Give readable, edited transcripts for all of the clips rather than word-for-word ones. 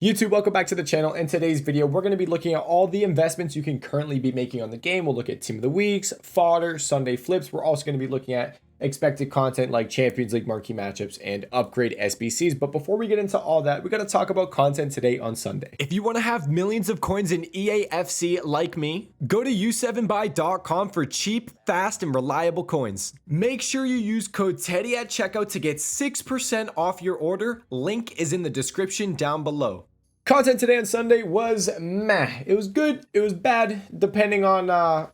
YouTube, welcome back to the channel. In today's video, we're going to be looking at all the investments you can currently be making on the game. We'll look at team of the weeks, fodder, Sunday flips. We're also going to be looking at expected content like Champions League marquee matchups and upgrade SBCs. But before we get into all that, we got to talk about content today on Sunday. If you want to have millions of coins in eafc like me, go to u7buy.com for cheap, fast, and reliable coins. Make sure you use code TEDDY at checkout to get 6% off your order. Link is in the description down below. Content today on Sunday was meh. It was good, it was bad, depending on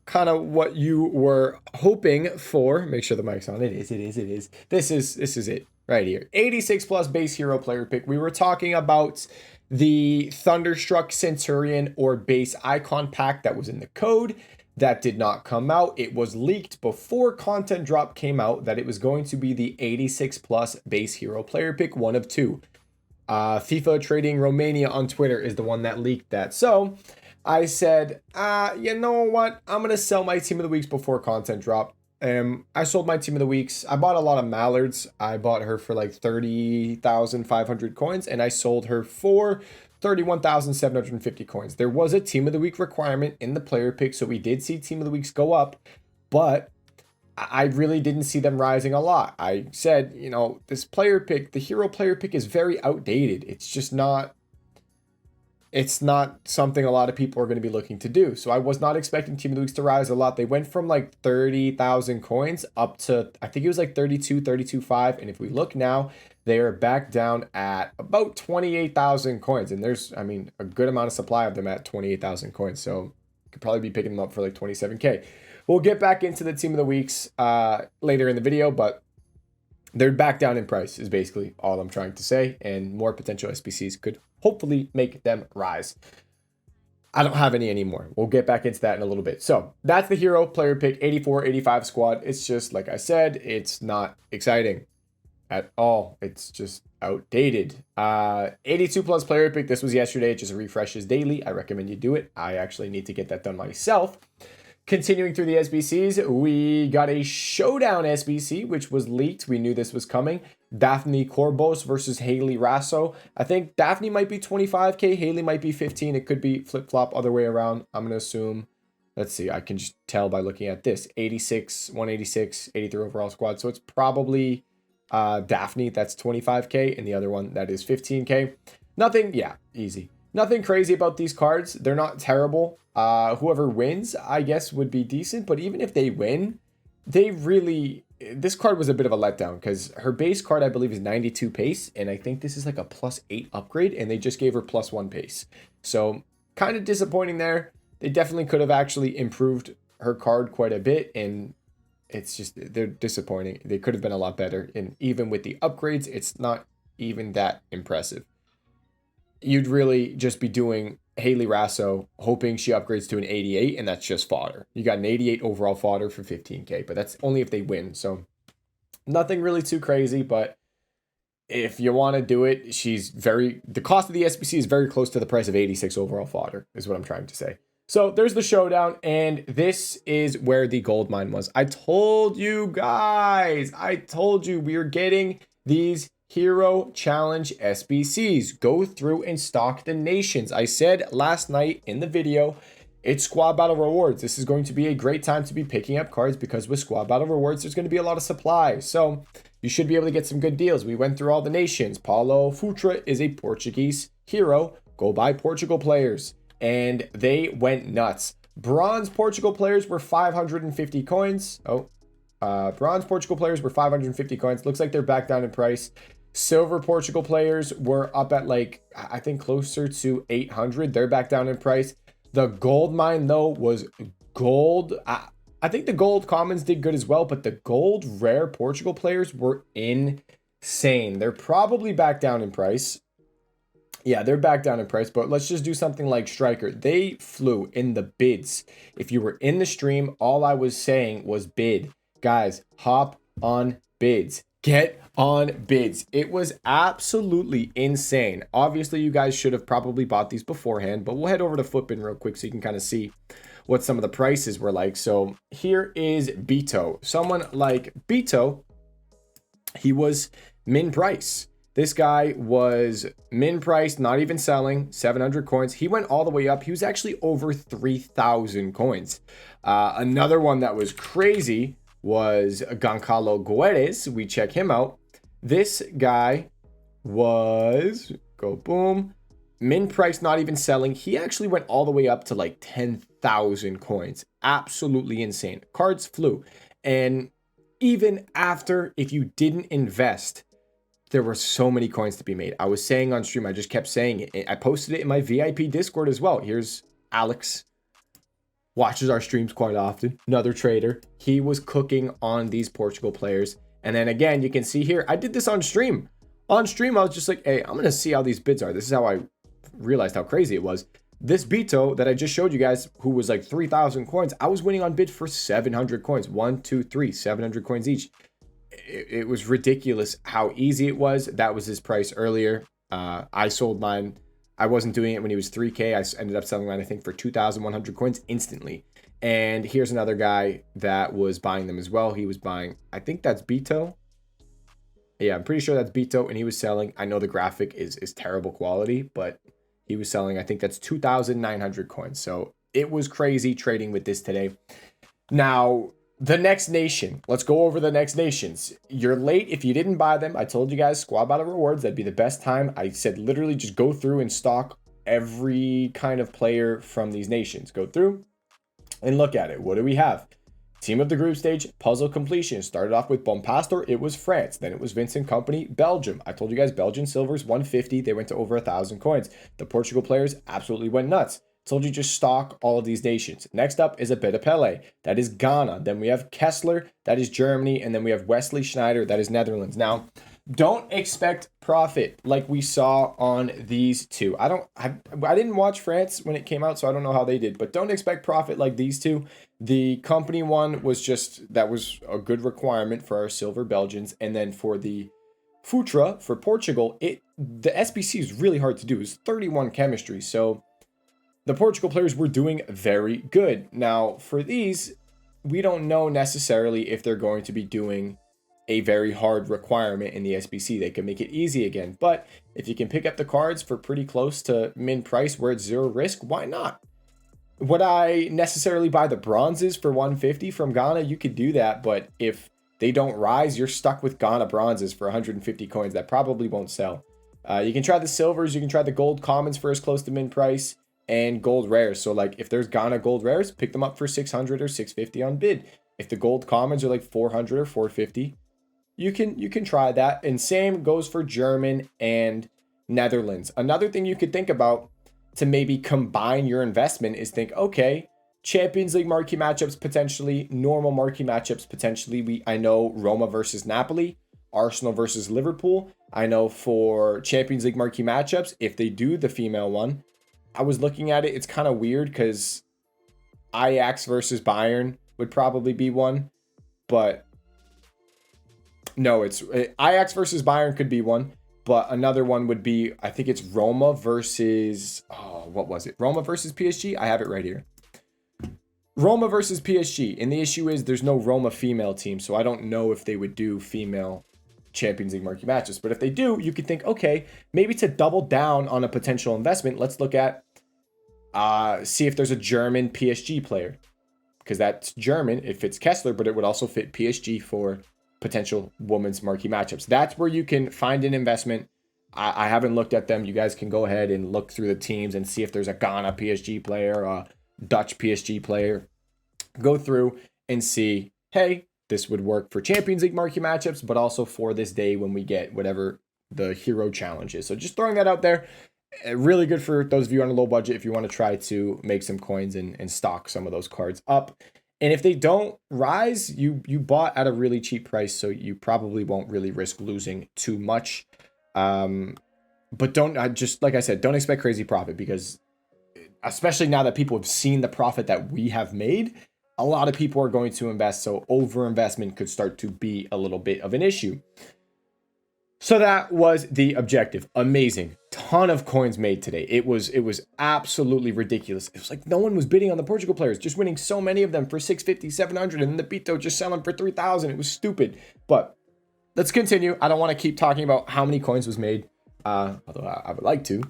kind of what you were hoping for. Make sure the mic's on. It is. This is it right here. 86 plus base hero player pick. We were talking about the Thunderstruck Centurion or base icon pack that was in the code. That did not come out. It was leaked before content drop came out that it was going to be the 86 plus base hero player pick, one of two. FIFA Trading Romania on Twitter is the one that leaked that. So I said, you know what? I'm going to sell my team of the weeks before content drop. I sold my team of the weeks. I bought a lot of Mallards. I bought her for like 30,500 coins and I sold her for 31,750 coins. There was a team of the week requirement in the player pick. So we did see team of the weeks go up, but I really didn't see them rising a lot. I said, you know, this player pick, the hero player pick is very outdated. It's just not, it's not something a lot of people are going to be looking to do. So I was not expecting team of the weeks to rise a lot. They went from like 30,000 coins up to, I think it was like 32,500. And if we look now, they are back down at about 28,000 coins. And there's, I mean, a good amount of supply of them at 28,000 coins. So you could probably be picking them up for like 27K. We'll get back into the team of the weeks later in the video, but they're back down in price is basically all I'm trying to say, and more potential SBCs could hopefully make them rise. I don't have any anymore. We'll get back into that in a little bit. So that's the hero player pick, 84, 85 squad. It's just, like I said, it's not exciting at all. It's just outdated. 82 plus player pick. This was yesterday. It just refreshes daily. I recommend you do it. I actually need to get that done myself. Continuing through the SBCs, we got a showdown SBC, which was leaked. We knew this was coming. Daphne Corbos versus Haley Rasso. I think Daphne might be 25K. Haley might be 15. It could be flip-flop other way around. I'm going to assume. Let's see. I can just tell by looking at this. 86, 186, 83 overall squad. So it's probably Daphne. That's 25K. And the other one, that is 15K. Nothing. Yeah, easy. Nothing crazy about these cards. They're not terrible. Whoever wins, I guess, would be decent. But even if they win, they really... This card was a bit of a letdown because her base card, I believe, is 92 pace. And I think this is like a +8 upgrade. And they just gave her +1 pace. So kind of disappointing there. They definitely could have actually improved her card quite a bit. And it's just, they're disappointing. They could have been a lot better. And even with the upgrades, it's not even that impressive. You'd really just be doing Haley Rasso, hoping she upgrades to an 88, and that's just fodder. You got an 88 overall fodder for 15K, but that's only if they win. So nothing really too crazy, but if you want to do it, the cost of the SBC is very close to the price of 86 overall fodder, is what I'm trying to say. So there's the showdown, and this is where the gold mine was. I told you guys, we were getting these Hero Challenge SBCs. Go through and stock the nations. I said last night in the video, it's Squad Battle Rewards. This is going to be a great time to be picking up cards because with Squad Battle Rewards, there's going to be a lot of supply. So you should be able to get some good deals. We went through all the nations. Paulo Futre is a Portuguese hero. Go buy Portugal players. And they went nuts. Bronze Portugal players were 550 coins. Bronze Portugal players were 550 coins. Looks like they're back down in price. Silver Portugal players were up at like, I think closer to 800. They're back down in price. The gold mine though was gold. I think the gold commons did good as well, but the gold rare Portugal players were insane. They're probably back down in price. Yeah, they're back down in price, but let's just do something like Striker. They flew in the bids. If you were in the stream, all I was saying was bid. Guys, hop on bids. Get on bids. It was absolutely insane. Obviously, you guys should have probably bought these beforehand, but we'll head over to Footbin real quick so you can kind of see what some of the prices were like. So here is Beto. Someone like Beto, he was min price. This guy was min price, not even selling, 700 coins. He went all the way up. He was actually over 3,000 coins. Another one that was crazy was Goncalo Guedes. We check him out. This guy was, go boom, min price, not even selling. He actually went all the way up to like 10,000 coins. Absolutely insane. Cards flew. And even after, if you didn't invest, there were so many coins to be made. I was saying on stream, I just kept saying it. I posted it in my VIP Discord as well. Here's Alex. Watches our streams quite often. Another trader. He was cooking on these Portugal players. And then again, you can see here, I did this on stream. On stream, I was just like, hey, I'm going to see how these bids are. This is how I realized how crazy it was. This Beto that I just showed you guys, who was like 3,000 coins, I was winning on bid for 700 coins. 1, 2, 3, 700 coins each. It was ridiculous how easy it was. That was his price earlier. I sold mine. I wasn't doing it when he was 3K. I ended up selling mine, I think, for 2,100 coins instantly. And here's another guy that was buying them as well. He was buying, I think that's Beto. Yeah, I'm pretty sure that's Beto, and he was selling. I know the graphic is terrible quality, but he was selling, I think that's 2,900 coins. So it was crazy trading with this today. Now, the next nation. Let's go over the next nations. You're late if you didn't buy them. I told you guys, squad battle rewards, that'd be the best time. I said literally just go through and stock every kind of player from these nations. Go through and look at it. What do we have? Team of the group stage, puzzle completion. Started off with Bompastor, it was France. Then it was Vincent Company, Belgium. I told you guys, Belgian silvers, 150. They went to over 1,000 coins. The Portugal players absolutely went nuts. Told you just stock all of these nations. Next up is a bit of Pele. That is Ghana. Then we have Kessler. That is Germany. And then we have Wesley Schneider. That is Netherlands. Now, don't expect profit like we saw on these two. I didn't watch France when it came out, so I don't know how they did. But don't expect profit like these two. The company one was just, that was a good requirement for our silver Belgians. And then for the Futra, for Portugal, the SBC is really hard to do. It's 31 chemistry. So the Portugal players were doing very good. Now, for these, we don't know necessarily if they're going to be doing a very hard requirement in the SBC. They can make it easy again. But if you can pick up the cards for pretty close to min price where it's zero risk, why not? Would I necessarily buy the bronzes for 150 from Ghana? You could do that. But if they don't rise, you're stuck with Ghana bronzes for 150 coins. That probably won't sell. You can try the silvers. You can try the gold commons for as close to min price. And gold rares. So like if there's Ghana gold rares, pick them up for 600 or 650 on bid. If the gold commons are like 400 or 450, you can try that. And same goes for German and Netherlands. Another thing you could think about to maybe combine your investment is think, okay, Champions League marquee matchups potentially, normal marquee matchups potentially. I know Roma versus Napoli, Arsenal versus Liverpool. I know for Champions League marquee matchups, if they do the female one, I was looking at it. It's kind of weird because Ajax versus Bayern would probably be one. But no, it's Ajax versus Bayern could be one. But another one would be, I think it's Roma versus, what was it? Roma versus PSG? I have it right here. Roma versus PSG. And the issue is there's no Roma female team. So I don't know if they would do female Champions League marquee matches. But if they do, you could think, okay, maybe to double down on a potential investment, let's look at, see if there's a German PSG player. Because that's German. It fits Kessler, but it would also fit PSG for potential women's marquee matchups. That's where you can find an investment. I haven't looked at them. You guys can go ahead and look through the teams and see if there's a Ghana PSG player, a Dutch PSG player. Go through and see, hey, this would work for Champions League marquee matchups, but also for this day when we get whatever the hero challenge is. So just throwing that out there. Really good for those of you on a low budget if you want to try to make some coins and stock some of those cards up. And if they don't rise, you bought at a really cheap price, so you probably won't really risk losing too much. But just like I said, don't expect crazy profit, because especially now that people have seen the profit that we have made, a lot of people are going to invest. So over investment could start to be a little bit of an issue. So that was the objective. Amazing. Ton of coins made today. It was absolutely ridiculous. It was like no one was bidding on the Portugal players, just winning so many of them for 650, 700, and then the Beto just selling for 3,000. It was stupid. But let's continue. I don't want to keep talking about how many coins was made, although I would like to.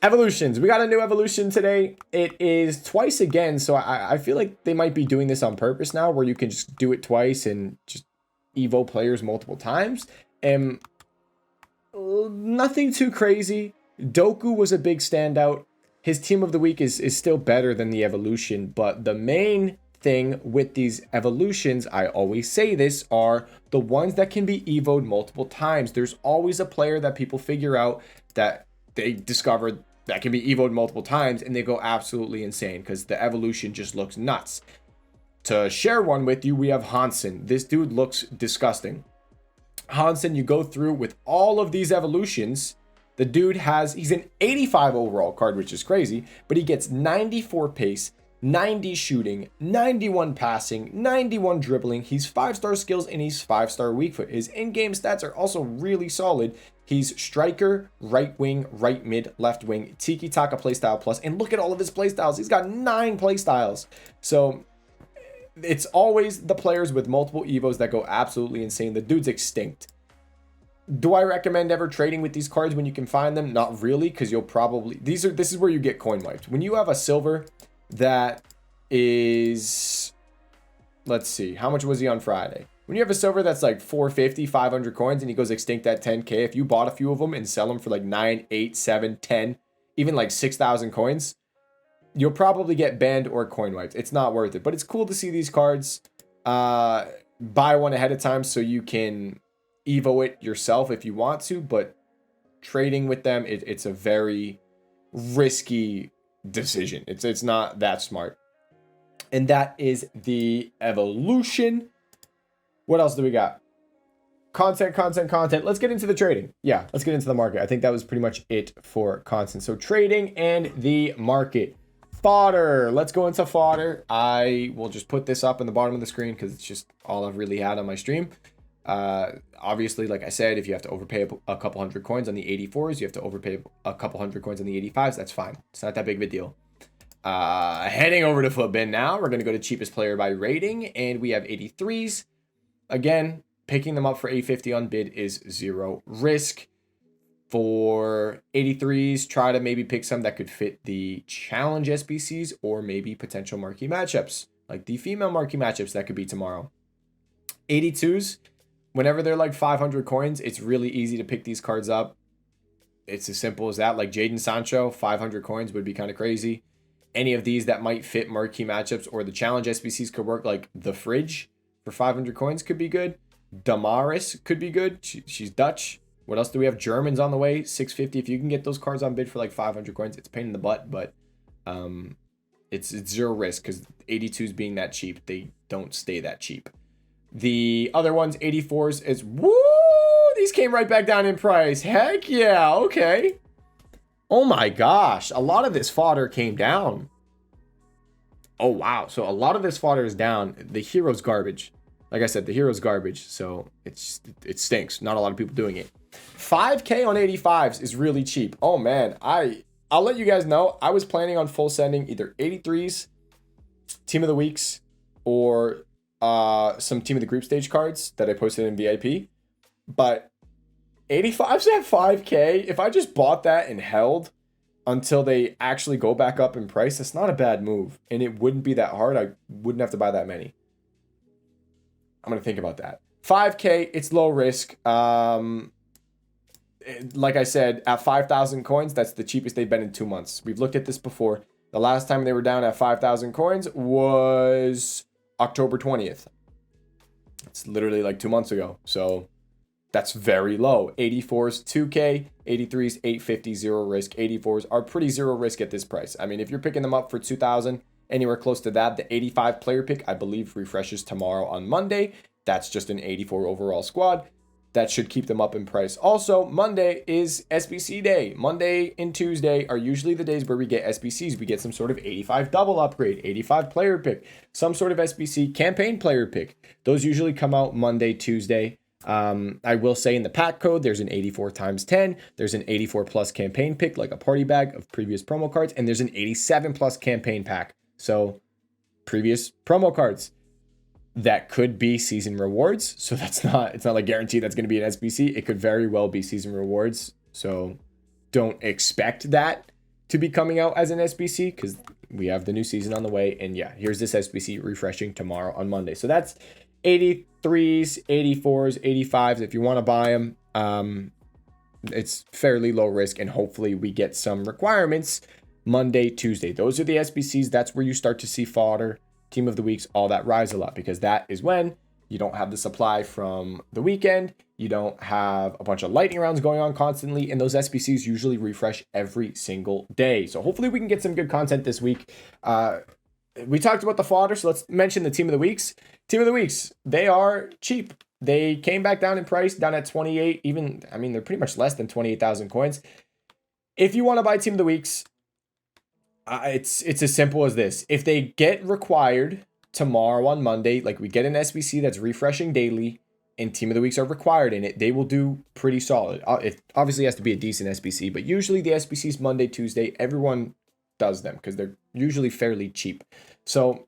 Evolutions. We got a new evolution today. It is twice again, so I feel like they might be doing this on purpose now, where you can just do it twice and just evo players multiple times. And nothing too crazy. Doku was a big standout. His team of the week is still better than the evolution, but the main thing with these evolutions, I always say this, are the ones that can be evoed multiple times. There's always a player that people figure out that they discovered that can be evoed multiple times, and they go absolutely insane because the evolution just looks nuts. To share one with you, we have Hansen. This dude looks disgusting. Hansen, you go through with all of these evolutions. The dude he's an 85 overall card, which is crazy, but he gets 94 pace, 90 shooting, 91 passing, 91 dribbling. He's 5-star skills and he's 5-star weak foot. His in-game stats are also really solid. He's striker, right wing, right mid, left wing, tiki-taka playstyle plus. And look at all of his playstyles. He's got 9 playstyles. So it's always the players with multiple evos that go absolutely insane. The dude's extinct. Do I recommend ever trading with these cards when you can find them? Not really, because you'll probably... This is where you get coin wiped. When you have a silver that is... Let's see. How much was he on Friday? When you have a silver that's like 450, 500 coins, and he goes extinct at 10k, if you bought a few of them and sell them for like 9, 8, 7, 10, even like 6,000 coins, you'll probably get banned or coin wiped. It's not worth it. But it's cool to see these cards. Buy one ahead of time so you can evo it yourself if you want to, but trading with them, it's a very risky decision. It's not that smart. And that is the evolution. What else do we got? Content. Let's get into the trading. Yeah, let's get into the market. I think that was pretty much it for content. So trading and the market. Fodder. Let's go into fodder. I will just put this up in the bottom of the screen because it's just all I've really had on my stream. Obviously, like I said, if you have to overpay a couple hundred coins on the 84s, you have to overpay a couple hundred coins on the 85s. That's fine. It's not that big of a deal. Heading over to Footbin now. We're going to go to cheapest player by rating, and we have 83s. Again, picking them up for 850 on bid is 0 risk. For 83s, try to maybe pick some that could fit the challenge SBCs or maybe potential marquee matchups, like the female marquee matchups that could be tomorrow. 82s, whenever they're like 500 coins, it's really easy to pick these cards up. It's as simple as that. Like Jadon Sancho, 500 coins would be kind of crazy. Any of these that might fit marquee matchups or the challenge SBCs could work, like the Fridge for 500 coins could be good. Damaris could be good. She's Dutch. What else do we have? Germans on the way, 650. If you can get those cards on bid for like 500 coins, it's a pain in the butt, but it's 0 risk because 82s being that cheap, they don't stay that cheap. The other ones, 84s, is woo! These came right back down in price. Heck yeah, okay. Oh my gosh, a lot of this fodder came down. Oh wow, so a lot of this fodder is down. The hero's garbage. Like I said, the hero's garbage, so it stinks. Not a lot of people doing it. 5k on 85s is really cheap. Oh man, I'll let you guys know. I was planning on full sending either 83s, team of the weeks, or some team of the group stage cards that I posted in VIP. But 85s at 5k, if I just bought that and held until they actually go back up in price, that's not a bad move. And it wouldn't be that hard. I wouldn't have to buy that many. I'm going to think about that. 5k, it's low risk. Like I said, at 5,000 coins, that's the cheapest they've been in 2 months. We've looked at this before. The last time they were down at 5,000 coins was October 20th. It's literally like 2 months ago. So that's very low. 84s, 2k, 83s, 850, 0 risk. 84s are pretty 0 risk at this price. I mean, if you're picking them up for 2,000, anywhere close to that, the 85 player pick, I believe, refreshes tomorrow on Monday. That's just an 84 overall squad. That should keep them up in price. Also, Monday is SBC day. Monday and Tuesday are usually the days where we get SBCs. We get some sort of 85 double upgrade, 85 player pick, some sort of SBC campaign player pick. Those usually come out Monday, Tuesday. I will say in the pack code, there's an 84 times 10. There's an 84 plus campaign pick, like a party bag of previous promo cards. And there's an 87 plus campaign pack. So previous promo cards. that could be season rewards. So it's not like guaranteed that's going to be an SBC. It could very well be season rewards. So don't expect that to be coming out as an SBC because we have the new season on the way. And yeah, here's this SBC refreshing tomorrow on Monday. So that's 83s, 84s, 85s. If you want to buy them, it's fairly low risk, and hopefully we get some requirements Monday, Tuesday. Those are the SBCs. That's where you start to see fodder, team of the weeks, all that rise a lot, because that is when you don't have the supply from the weekend. You don't have a bunch of lightning rounds going on constantly, and those SBCs usually refresh every single day. So hopefully we can get some good content this week. We talked about the fodder, so let's mention the team of the weeks. Team of the weeks, they are cheap. They came back down in price, down at 28, even, I mean, they're pretty much less than 28,000 coins. If you want to buy team of the weeks, it's as simple as this. If they get required tomorrow on Monday, like we get an SBC that's refreshing daily and team of the weeks are required in it, they will do pretty solid. It obviously has to be a decent SBC, but usually the SBCs Monday, Tuesday, everyone does them because they're usually fairly cheap. So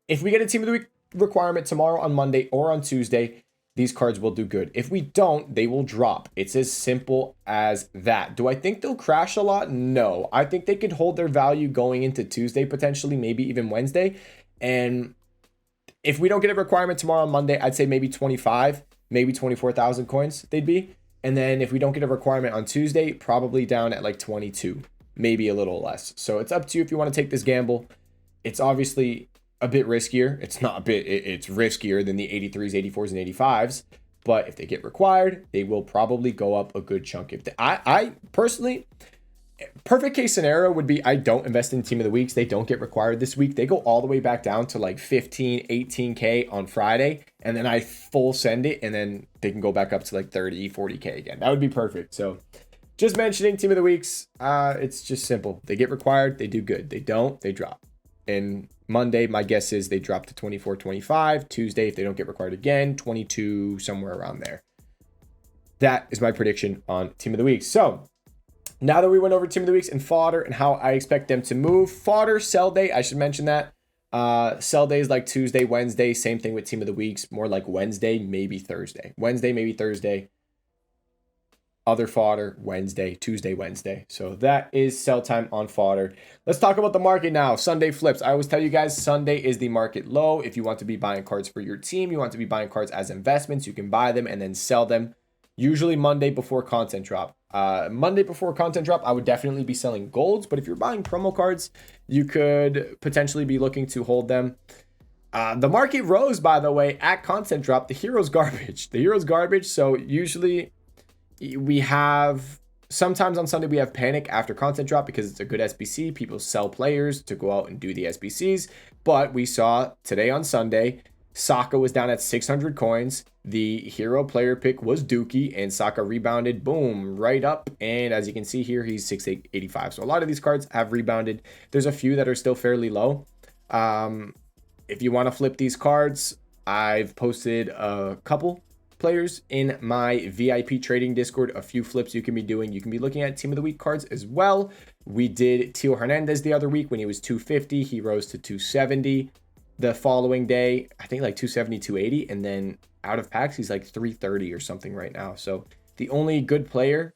if we get a team of the week requirement tomorrow on Monday or on Tuesday, these cards will do good. If we don't, they will drop. It's as simple as that. Do I think they'll crash a lot? No. I think they could hold their value going into Tuesday, potentially, maybe even Wednesday. And if we don't get a requirement tomorrow on Monday, I'd say maybe 25, maybe 24,000 coins they'd be. And then if we don't get a requirement on Tuesday, probably down at like 22, maybe a little less. So it's up to you if you want to take this gamble. It's obviously a bit riskier. It's not a bit, it's riskier than the 83s, 84s, and 85s. But if they get required, they will probably go up a good chunk. If they, I personally, perfect case scenario would be I don't invest in team of the weeks. They don't get required this week. They go all the way back down to like 15, 18K on Friday. And then I full send it. And then they can go back up to like 30, 40K again. That would be perfect. So just mentioning team of the weeks, it's just simple. They get required, they do good. They don't, they drop. And Monday, my guess is they drop to 24, 25. Tuesday, if they don't get required again, 22, somewhere around there. That is my prediction on team of the week. So now that we went over team of the weeks and fodder and how I expect them to move, fodder, sell day, I should mention that. Sell day is like Tuesday, Wednesday. Same thing with team of the weeks, more like Wednesday, maybe Thursday. Wednesday, maybe Thursday. Other fodder, Wednesday, Tuesday, Wednesday. So that is sell time on fodder. Let's talk about the market now. Sunday flips. I always tell you guys, Sunday is the market low. If you want to be buying cards for your team, you want to be buying cards as investments, you can buy them and then sell them. Usually Monday before content drop. Monday before content drop, I would definitely be selling golds. But if you're buying promo cards, you could potentially be looking to hold them. The market rose, by the way, at content drop. The hero's garbage. The hero's garbage. So usually we have, sometimes on Sunday we have panic after content drop because it's a good SBC. People sell players to go out and do the SBCs. But we saw today on Sunday, Saka was down at 600 coins. The hero player pick was Dookie, and Saka rebounded, boom, right up. And as you can see here, he's 685. So a lot of these cards have rebounded. There's a few that are still fairly low. If you want to flip these cards, I've posted a couple players in my VIP trading Discord, a few flips you can be doing. You can be looking at team of the week cards as well. We did Teo Hernandez the other week when he was 250. He rose to 270. The following day, I think like 270, 280. And then out of packs, he's like 330 or something right now. So the only good player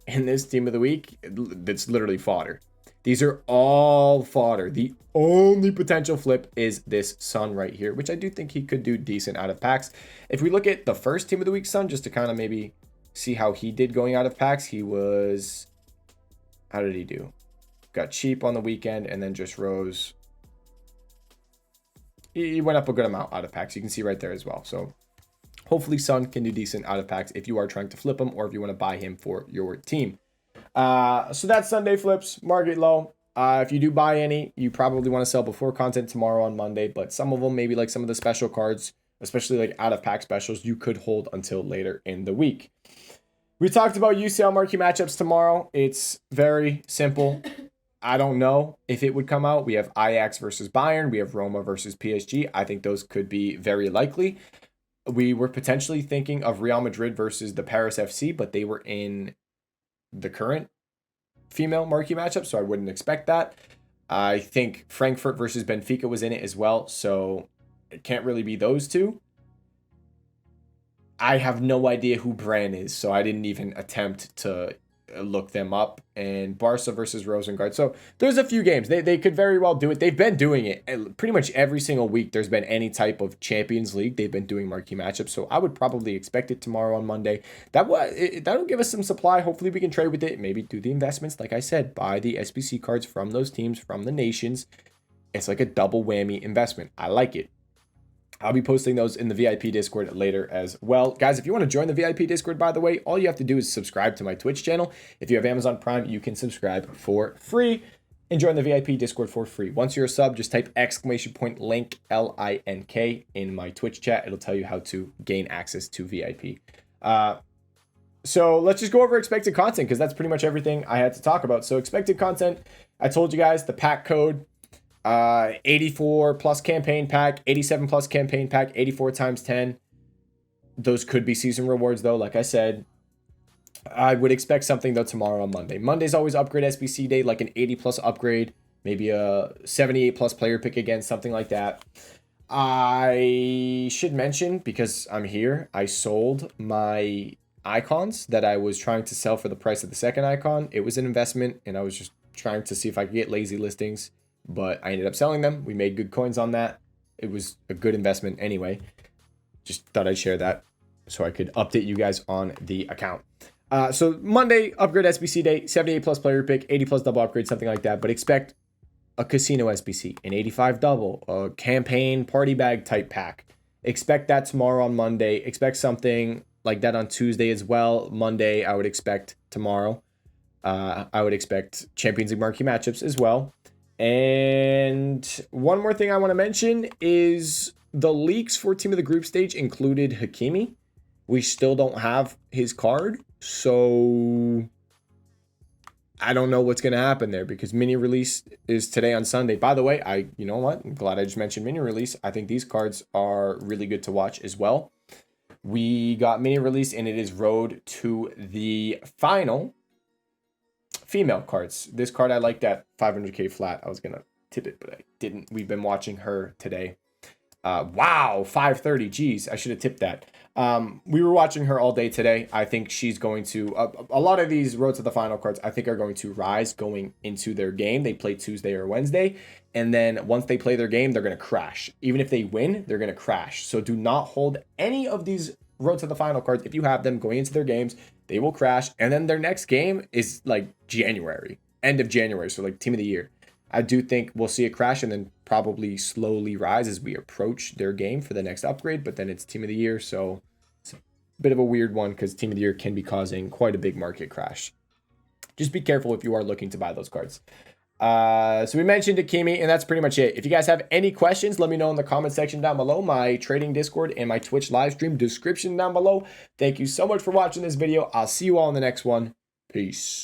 in this team of the week, that's literally fodder. These are all fodder. The only potential flip is this Sun right here, which I do think he could do decent out of packs. If we look at the first team of the week Sun, just to kind of maybe see how he did going out of packs, he was, how did he do? Got cheap on the weekend and then just rose. He went up a good amount out of packs. You can see right there as well. So hopefully Sun can do decent out of packs if you are trying to flip him or if you want to buy him for your team. So that's Sunday flips, market low. If you do buy any, you probably want to sell before content tomorrow on Monday, but some of them, maybe like some of the special cards, especially like out of pack specials, you could hold until later in the week. We talked about UCL marquee matchups tomorrow. It's very simple. I don't know if it would come out. We have Ajax versus Bayern. We have Roma versus PSG. I think those could be very likely. We were potentially thinking of Real Madrid versus the Paris FC, but they were in the current female marquee matchup, so I wouldn't expect that. I think Frankfurt versus Benfica was in it as well, so it can't really be those two. I have no idea who Bran is, so I didn't even attempt to look them up. And Barca versus Rosengard. So there's a few games. They could very well do it. They've been doing it pretty much every single week. There's been any type of Champions League. They've been doing marquee matchups. So I would probably expect it tomorrow on Monday. That'll give us some supply. Hopefully we can trade with it. Maybe do the investments. Like I said, buy the SBC cards from those teams, from the nations. It's like a double whammy investment. I like it. I'll be posting those in the VIP Discord later as well. Guys, if you want to join the VIP Discord, by the way, all you have to do is subscribe to my Twitch channel. If you have Amazon Prime, you can subscribe for free and join the VIP Discord for free. Once you're a sub, just type !link, LINK in my Twitch chat. It'll tell you how to gain access to VIP. So let's just go over expected content because that's pretty much everything I had to talk about. So expected content, I told you guys the pack code. 84 plus campaign pack, 87 plus campaign pack, 84 times 10. Those could be season rewards though. Like I said, I would expect something though tomorrow on Monday. Monday's always upgrade SBC day, like an 80 plus upgrade, maybe a 78 plus player pick again, something like that. I should mention, because I'm here, I sold my icons that I was trying to sell for the price of the second icon. It was an investment and I was just trying to see if I could get lazy listings. But I ended up selling them. We made good coins on that. It was a good investment anyway. Just thought I'd share that so I could update you guys on the account. So Monday, upgrade SBC day, 78 plus player pick, 80 plus double upgrade, something like that. But expect a casino SBC, an 85 double, a campaign party bag type pack. Expect that tomorrow on Monday. Expect something like that on Tuesday as well. Monday, I would expect tomorrow. I would expect Champions League marquee matchups as well. And one more thing I want to mention is the leaks for Team of the Group stage included Hakimi. We still don't have his card, so I don't know what's going to happen there because mini release is today on Sunday. By the way, you know what? I'm glad I just mentioned mini release. I think these cards are really good to watch as well. We got mini release and it is road to the final. Female cards. This card I liked at 500k flat. I was gonna tip it, but I didn't. We've been watching her today. Wow, 530. Geez, I should have tipped that. We were watching her all day today. I think she's going to. A lot of these road to the final cards, I think, are going to rise going into their game. They play Tuesday or Wednesday, and then once they play their game, they're gonna crash. Even if they win, they're gonna crash. So do not hold any of these road to the final cards. If you have them going into their games, they will crash, and then their next game is like January, end of January, so like team of the year. I do think we'll see a crash and then probably slowly rise as we approach their game for the next upgrade, but then it's team of the year, so it's a bit of a weird one because team of the year can be causing quite a big market crash. Just be careful if you are looking to buy those cards. So we mentioned Hakimi, and that's pretty much it. If you guys have any questions, let me know in the comment section down below. My trading Discord and my Twitch live stream description down below. Thank you so much for watching this video. I'll see you all in the next one. Peace.